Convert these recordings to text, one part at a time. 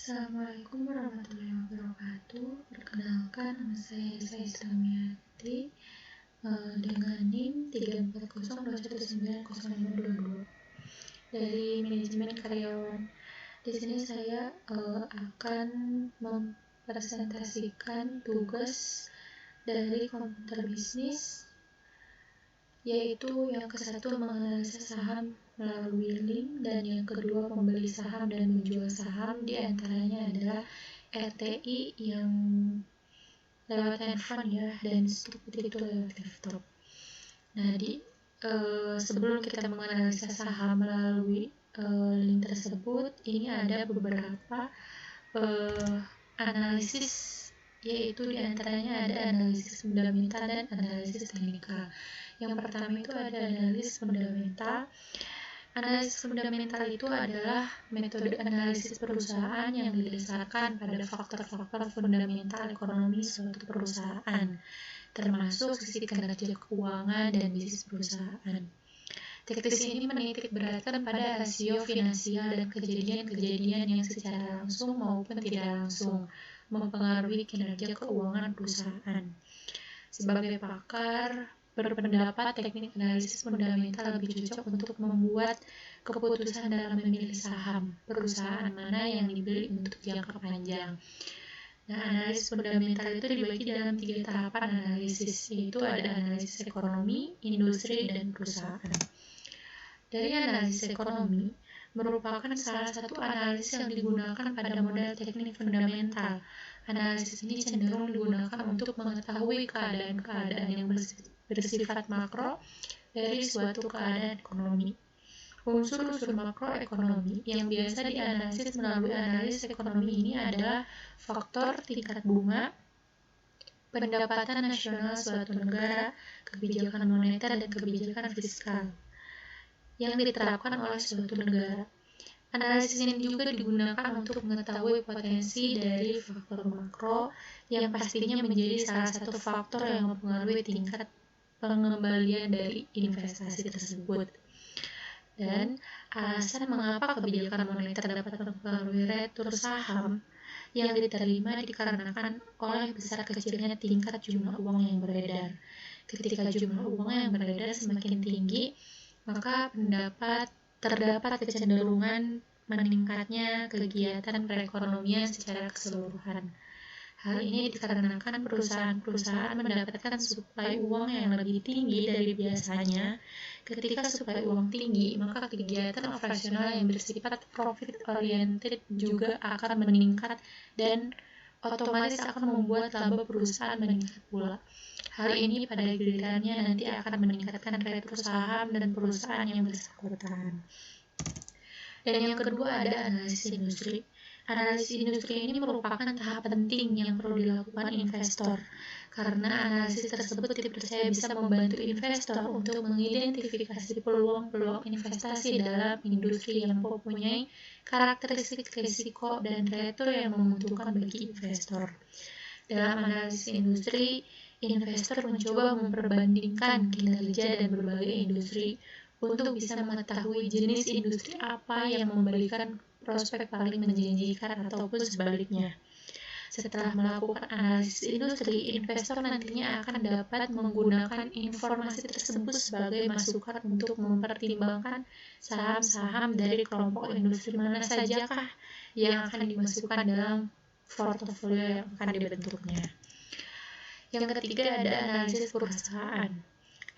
Assalamualaikum warahmatullahi wabarakatuh. Perkenalkan, nama saya Islamiati dengan NIM 340219052 dari manajemen karyawan. Di sini saya akan mempresentasikan tugas dari komputer bisnis, yaitu yang ke-1 menganalisa saham melalui link, dan yang kedua membeli saham dan menjual saham. Di antaranya adalah RTI yang lewat handphone ya, dan seperti itu lewat laptop. Nah, sebelum kita menganalisa saham melalui link tersebut, ini ada beberapa analisis, yaitu diantaranya ada analisis fundamental dan analisis teknikal. Yang pertama itu ada analisis fundamental. Analisis fundamental itu adalah metode analisis perusahaan yang didasarkan pada faktor-faktor fundamental ekonomi suatu perusahaan, termasuk sisi kinerja keuangan dan bisnis perusahaan. Teknis ini menitik beratkan pada rasio finansial dan kejadian-kejadian yang secara langsung maupun tidak langsung mempengaruhi kinerja keuangan perusahaan. Sebagai pakar, berpendapat teknik analisis fundamental lebih cocok untuk membuat keputusan dalam memilih saham perusahaan mana yang dibeli untuk jangka panjang. Nah, analisis fundamental itu dibagi dalam 3 tahapan analisis, yaitu ada analisis ekonomi, industri, dan perusahaan. Dari analisis ekonomi merupakan salah satu analisis yang digunakan pada model teknik fundamental. Analisis ini cenderung digunakan untuk mengetahui keadaan-keadaan yang bersifat makro dari suatu keadaan ekonomi. Unsur-unsur makroekonomi yang biasa dianalisis melalui analisis ekonomi ini adalah faktor tingkat bunga, pendapatan nasional suatu negara, kebijakan moneter, dan kebijakan fiskal yang diterapkan oleh suatu negara. Analisis ini juga digunakan untuk mengetahui potensi dari faktor makro yang pastinya menjadi salah satu faktor yang mempengaruhi tingkat pengembalian dari investasi tersebut. Dan alasan mengapa kebijakan moneter dapat mempengaruhi retur saham yang diterima dikarenakan oleh besar kecilnya tingkat jumlah uang yang beredar. Ketika jumlah uang yang beredar semakin tinggi, maka terdapat kecenderungan meningkatnya kegiatan perekonomian secara keseluruhan. Hal ini dikarenakan perusahaan-perusahaan mendapatkan suplai uang yang lebih tinggi dari biasanya. Ketika suplai uang tinggi, maka kegiatan operasional yang bersifat profit oriented juga akan meningkat dan otomatis akan membuat laba perusahaan meningkat pula. Hal ini pada gilirannya nanti akan meningkatkan retur saham dan perusahaan yang bersangkutan. Dan yang kedua ada analisis industri. Analisis industri ini merupakan tahap penting yang perlu dilakukan investor, karena analisis tersebut dipercaya bisa membantu investor untuk mengidentifikasi peluang-peluang investasi dalam industri yang mempunyai karakteristik risiko dan retur yang menguntungkan bagi investor. Dalam analisis industri, investor mencoba memperbandingkan kinerja dan berbagai industri untuk bisa mengetahui jenis industri apa yang memberikan prospek paling menjanjikan ataupun sebaliknya. Setelah melakukan analisis industri, investor nantinya akan dapat menggunakan informasi tersebut sebagai masukan untuk mempertimbangkan saham-saham dari kelompok industri mana sajakah yang akan dimasukkan dalam portofolio yang akan dibentuknya. Yang ketiga ada analisis perusahaan.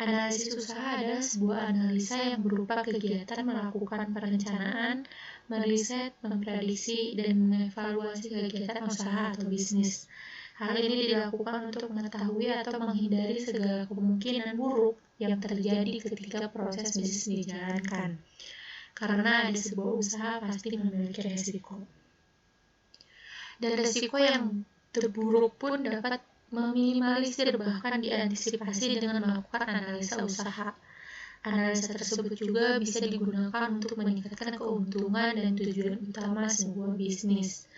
Analisis usaha adalah sebuah analisa yang berupa kegiatan melakukan perencanaan, meriset, memprediksi, dan mengevaluasi kegiatan usaha atau bisnis. Hal ini dilakukan untuk mengetahui atau menghindari segala kemungkinan buruk yang terjadi ketika proses bisnis dijalankan. Karena ada sebuah usaha pasti memiliki resiko. Dan resiko yang terburuk pun dapat meminimalisir bahkan diantisipasi dengan melakukan analisa usaha. Analisa tersebut juga bisa digunakan untuk meningkatkan keuntungan dan tujuan utama sebuah bisnis.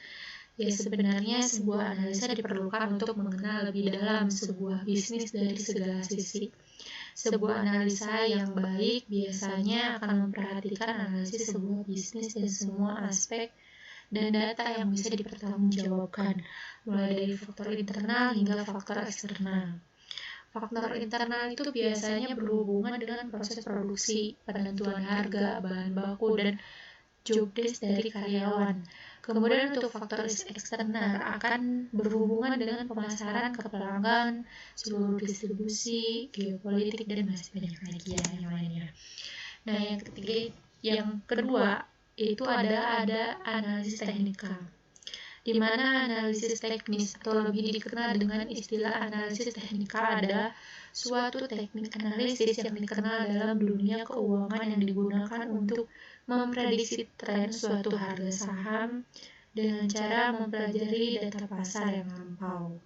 Ya, sebenarnya sebuah analisa diperlukan untuk mengenal lebih dalam sebuah bisnis dari segala sisi. Sebuah analisa yang baik biasanya akan memperhatikan analisis sebuah bisnis dan semua aspek dan data yang bisa dipertanggungjawabkan, mulai dari faktor internal hingga faktor eksternal. Faktor internal itu biasanya berhubungan dengan proses produksi, penentuan harga, bahan baku, dan job desk dari karyawan. Kemudian untuk faktor eksternal akan berhubungan dengan pemasaran ke pelanggan, seluruh distribusi, geopolitik, dan masih banyak lagi ya yang lainnya. Nah, yang kedua itu ada analisis teknikal, di mana analisis teknis atau lebih dikenal dengan istilah analisis teknikal adalah suatu teknik analisis yang dikenal dalam dunia keuangan yang digunakan untuk memprediksi tren suatu harga saham dengan cara mempelajari data pasar yang lampau,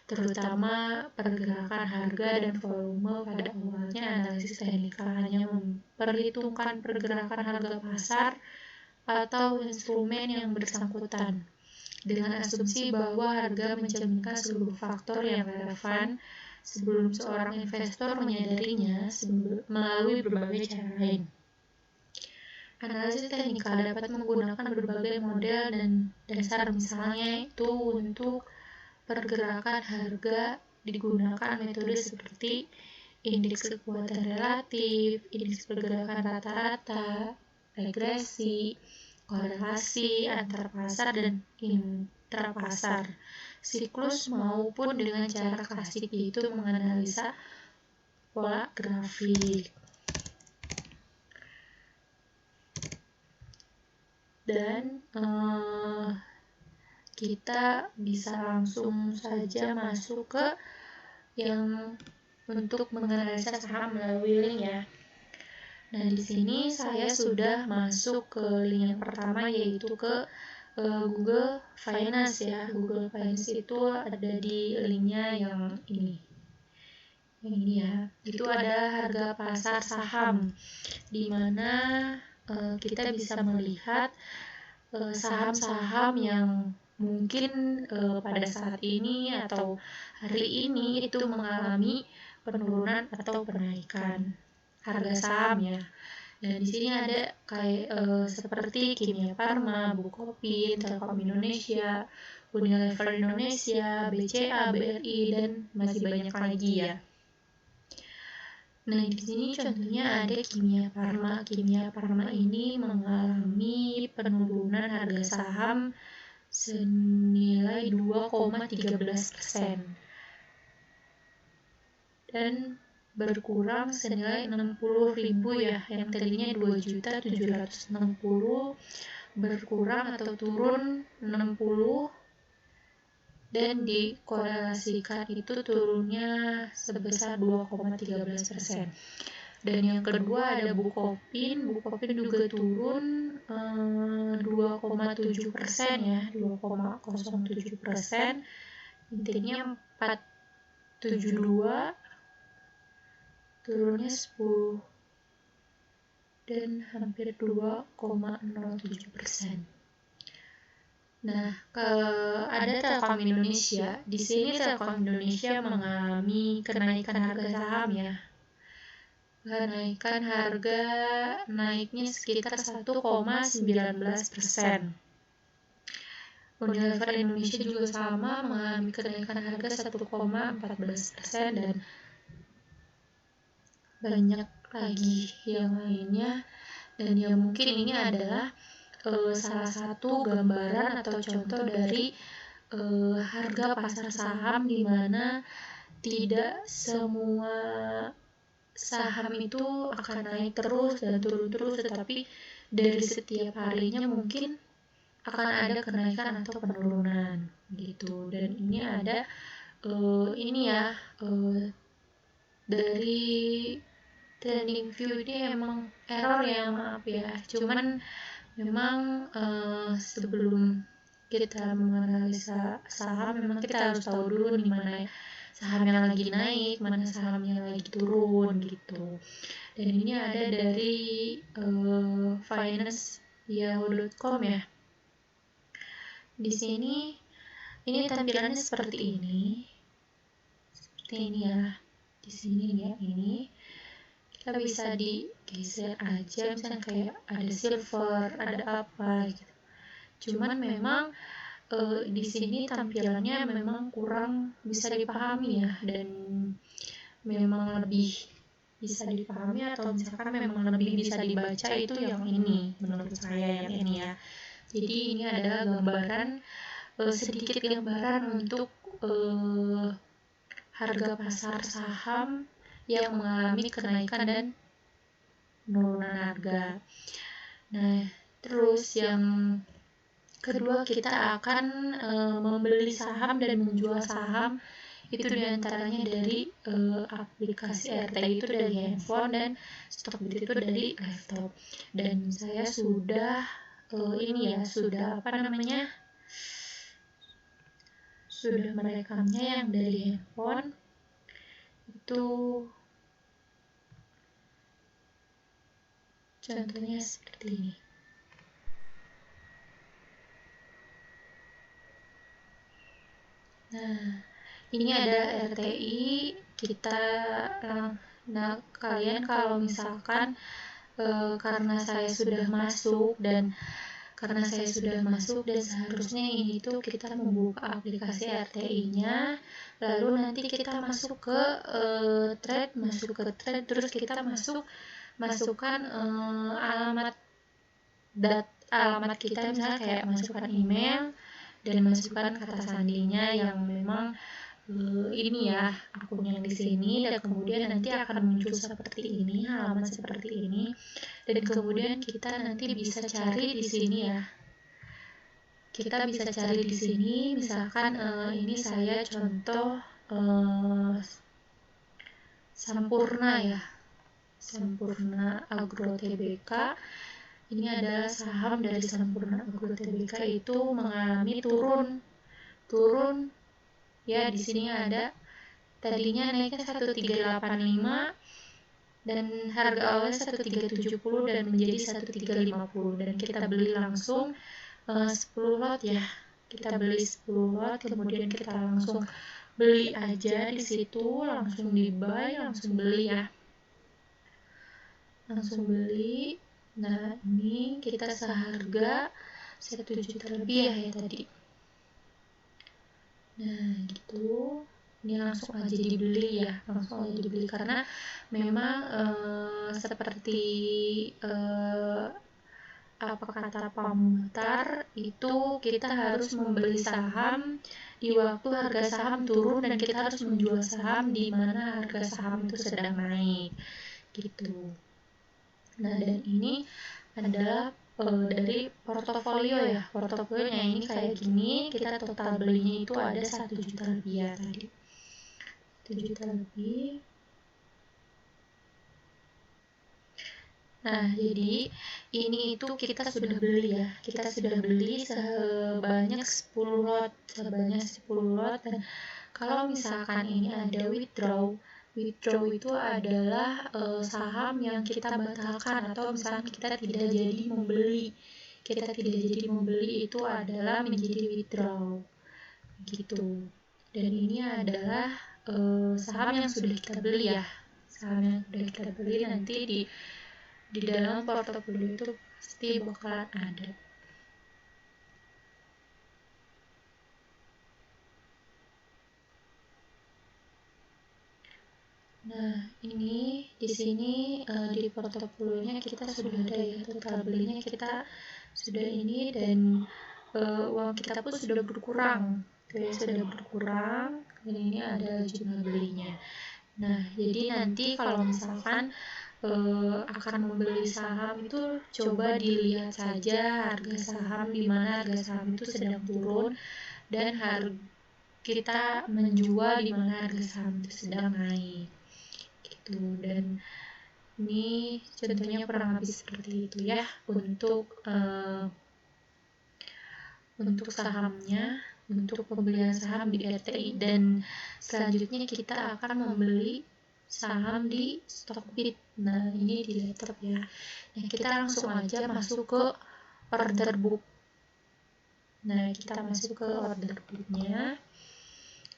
terutama pergerakan harga dan volume. Pada awalnya, analisis teknikal hanya memperhitungkan pergerakan harga pasar atau instrumen yang bersangkutan, dengan asumsi bahwa harga mencerminkan seluruh faktor yang relevan sebelum seorang investor menyadarinya melalui berbagai cara lain. Analisis teknikal dapat menggunakan berbagai model dan dasar, misalnya itu untuk pergerakan harga digunakan metode seperti indeks kekuatan relatif, indeks pergerakan rata-rata, regresi, korelasi antar pasar dan intrapasar, siklus, maupun dengan cara klasik yaitu menganalisa pola grafik. Dan kita bisa langsung saja masuk ke yang untuk menganalisa saham melalui link ya. Nah, di sini saya sudah masuk ke link yang pertama, yaitu ke Google Finance ya. Google Finance itu ada di linknya yang ini. Yang ini ya. Itu ada harga pasar saham, di mana kita bisa melihat saham-saham yang mungkin pada saat ini atau hari ini itu mengalami penurunan atau penaikan harga saham ya. Dan di sini ada kayak seperti Kimia Farma, Bukopin, Telkom Indonesia, Unilever Indonesia, BCA, BRI, dan masih banyak lagi ya. Nah, di sini contohnya ada Kimia Farma. Kimia Farma ini mengalami penurunan harga saham senilai 2,13% dan berkurang senilai 60.000 ya, yang tadinya 2.760.000 berkurang atau turun 60, dan dikorelasikan itu turunnya sebesar 2,13%. Dan yang kedua ada Bukopin. Bukopin juga turun 2,7% ya, 2,07%. Intinya 472, turunnya 10 dan hampir 2,07%. Nah, ada Telkom Indonesia. Di sini Telkom Indonesia mengalami kenaikan harga saham ya. Kenaikan harga naiknya sekitar 1,19%. Unilever Indonesia juga sama, mengalami kenaikan harga 1,14%, dan banyak lagi yang lainnya. Dan ya mungkin ini adalah salah satu gambaran atau contoh dari harga pasar saham, di mana tidak semua saham itu akan naik terus dan turun terus, tetapi dari setiap harinya mungkin akan ada kenaikan atau penurunan gitu. Dan ini ada ini ya, dari TradingView ini emang error ya, maaf ya. Cuman memang sebelum kita menganalisa saham, memang kita harus tahu dulu nih mana saham yang lagi naik, mana saham yang lagi turun gitu. Dan ini ada dari finance.yahoo.com ya. Di sini ini tampilannya seperti ini ya. Di sini ya, ini kita bisa digeser aja, misalnya kayak ada silver, ada apa gitu. Cuman memang di sini tampilannya memang kurang bisa dipahami ya, dan memang lebih bisa dipahami atau misalkan memang lebih bisa dibaca itu yang ini, menurut saya yang ini ya. Jadi ini adalah gambaran, sedikit gambaran untuk harga pasar saham yang mengalami kenaikan dan penurunan harga. Nah, terus yang kedua, kita akan membeli saham dan menjual saham itu diantaranya dari aplikasi RTI itu dari handphone, dan Stockbit itu dari laptop. Dan saya sudah sudah merekamnya yang dari handphone itu, contohnya seperti ini. Nah, ini ada RTI kita. Nah, kalian kalau misalkan karena saya sudah masuk dan seharusnya ini tuh kita membuka aplikasi RTI-nya, lalu nanti kita masuk ke thread, terus kita masukkan alamat kita, misalnya kayak masukkan email dan masukkan kata sandinya yang memang ini ya, akun yang di sini, dan kemudian nanti akan muncul seperti ini, halaman seperti ini, dan kemudian kita nanti bisa cari di sini ya. Kita bisa cari di sini, misalkan ini saya contoh Sampurna ya, Sampurna Agro Tbk. Ini adalah saham dari Sampurna Agro Tbk itu mengalami turun ya. Di sini ada tadinya naiknya 1385 dan harga awalnya 1370 dan menjadi 1350, dan kita beli langsung 10 lot ya. Kita beli 10 lot, kemudian kita langsung beli aja di situ, langsung di buy, langsung beli ya. Langsung beli. Nah, ini kita seharga 1 juta lebih ya tadi. Nah, gitu. Ini langsung aja dibeli ya, karena memang seperti apa kata Pak Muhtar, itu kita harus membeli saham di waktu harga saham turun, dan kita harus menjual saham di mana harga saham itu sedang naik gitu. Nah, dan ini adalah dari portofolio ya. Portofolionya ini kayak gini, kita total belinya itu ada 1 juta lebih ya tadi. 1 juta lebih. Nah, jadi ini itu kita sudah beli ya. Kita sudah beli sebanyak 10 lot, dan kalau misalkan ini ada withdraw itu adalah saham yang kita batalkan, atau misalkan kita tidak jadi membeli. Itu adalah menjadi withdraw gitu. Dan ini adalah saham yang sudah kita beli ya. Saham yang sudah kita beli nanti di dalam portofolio itu pasti bakalan ada. Nah, ini di sini di portofolionya kita sudah ada ya, total belinya kita sudah ini, dan uang kita pun sudah berkurang. Dan ini ada jumlah belinya. Nah, jadi nanti kalau misalkan akan membeli saham itu coba dilihat saja harga saham, di mana harga saham itu sedang turun, dan kita menjual di mana harga saham itu sedang naik gitu. Dan ini contohnya kurang lebih seperti itu ya untuk sahamnya, untuk pembelian saham di RTI. Dan selanjutnya kita akan membeli saham di Stockbit. Nah, ini di laptop ya. Nah, kita langsung aja masuk ke order book. Nah, kita masuk ke order booknya.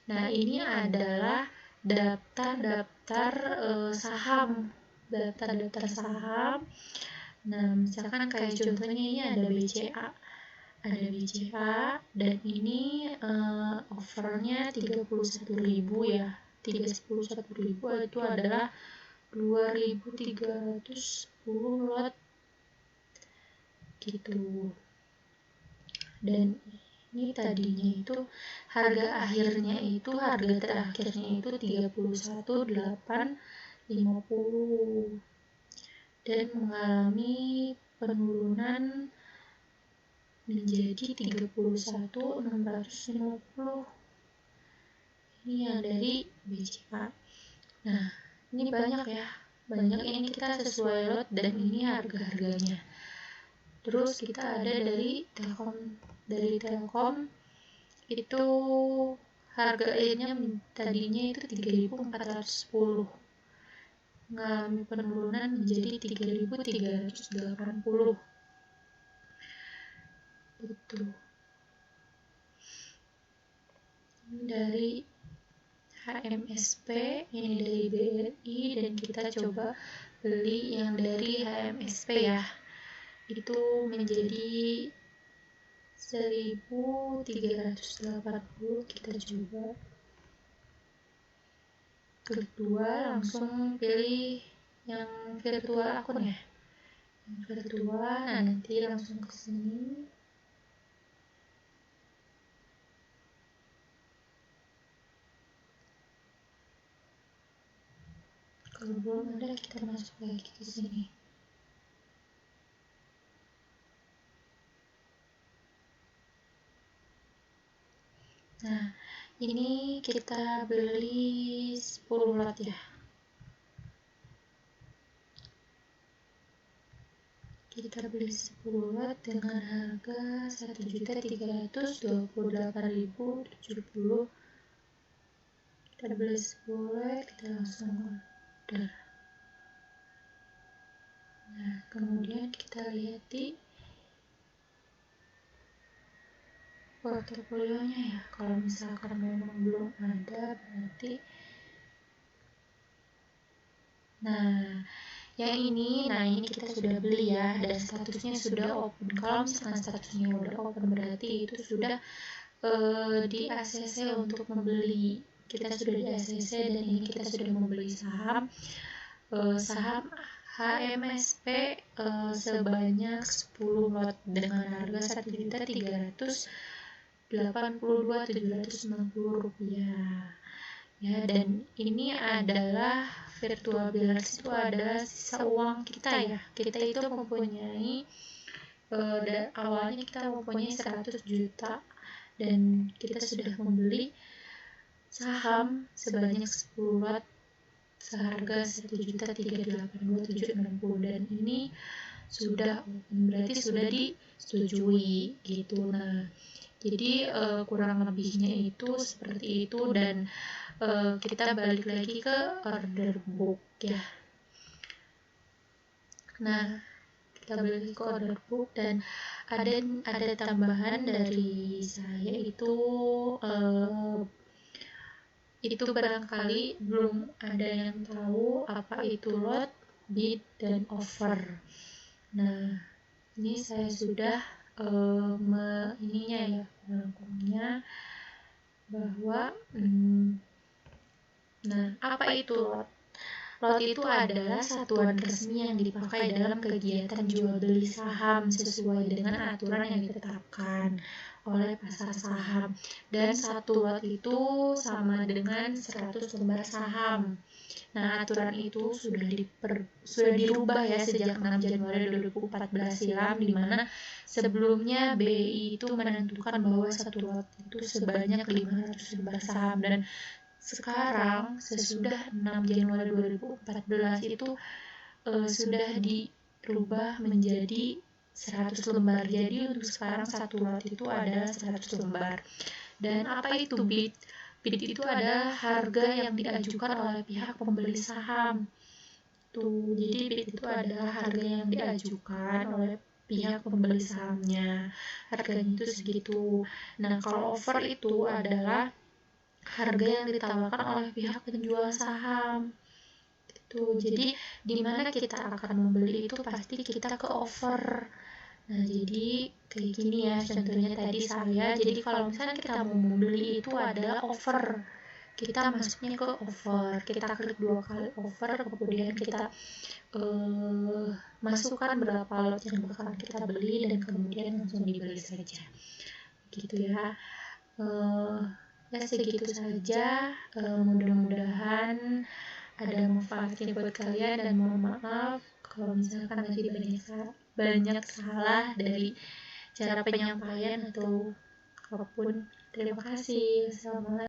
Nah, ini adalah daftar saham. Daftar saham. Nah, misalkan kayak contohnya ini ada BCA. ada BCA, dan ini offernya 31.000 ya. 31.000 itu adalah 2.310 lot gitu. Dan ini tadinya itu harga terakhirnya itu 31.850 dan mengalami penurunan menjadi 31.650. Ini yang dari BCA. Nah, ini banyak ya. Banyak ini kita sesuai lot dan ini harga-harganya. Terus kita ada dari Telkom. Dari Telkom itu harganya tadinya itu 3.410. Mengalami penurunan menjadi 3.380. Itu. Ini dari HMSP, ini dari BRI, dan kita coba beli yang dari HMSP ya. Itu menjadi 1.380. Kita coba klik 2, langsung pilih yang virtual akun ya. Yang virtual, nah nanti langsung ke sini. Kalau belum ada, kita masuk lagi ke sini. Nah, ini kita beli 10 lot ya. Kita beli 10 lot dengan harga 1.328.070. Kita beli 10 lot, kita langsung order. Nah, kemudian kita lihat di portofolionya ya. Kalau misalkan memang belum ada, berarti yang ini kita sudah beli ya, dan statusnya sudah open. Kalau misalkan statusnya udah open, berarti itu sudah di ACC untuk membeli. Kita sudah di ACC dan ini kita sudah membeli saham HMSP sebanyak 10 lot dengan harga Rp1.382.790 ya. Dan ini adalah virtual balance, itu adalah sisa uang kita ya. Kita itu mempunyai awalnya kita mempunyai 100 juta dan kita sudah membeli saham sebanyak 10 lot seharga 1.382.760 dan ini sudah berarti sudah disetujui gitu. Nah, jadi kurang lebihnya itu seperti itu, dan kita balik lagi ke order book ya. Nah, kita balik ke order book dan ada tambahan dari saya itu barangkali belum ada yang tahu apa itu lot, bid, dan offer. Nah, ini saya sudah merangkumnya bahwa apa itu lot? Lot itu adalah satuan resmi yang dipakai dalam kegiatan jual beli saham sesuai dengan aturan yang ditetapkan oleh pasar saham, dan satu lot itu sama dengan 100 lembar saham. Nah, aturan itu sudah dirubah ya sejak 6 Januari 2014 silam, di mana sebelumnya BI itu menentukan bahwa satu lot itu sebanyak 500 lembar saham, dan sekarang sesudah 6 Januari 2014 itu sudah dirubah menjadi 100 lembar. Jadi untuk sekarang satu lot itu adalah 100 lembar. Dan apa itu bid? Bid itu adalah harga yang diajukan oleh pihak pembeli saham. Jadi bid itu adalah harga yang diajukan oleh pihak pembeli sahamnya. Harganya itu segitu. Nah, kalau offer itu adalah harga yang ditawarkan oleh pihak penjual saham. Jadi di mana kita akan membeli itu pasti kita ke offer. Nah, jadi kayak gini ya contohnya tadi saya. Jadi kalau misalnya kita mau membeli itu adalah offer, kita masuknya ke offer, kita klik 2 kali offer, kemudian kita masukkan berapa lot yang bakalan kita beli dan kemudian langsung dibeli saja gitu ya. Ya segitu saja. Mudah-mudahan ada manfaatnya buat kalian, dan mohon maaf kalau misalkan masih banyak salah dari cara penyampaian atau apapun. Terima kasih. Assalamualaikum.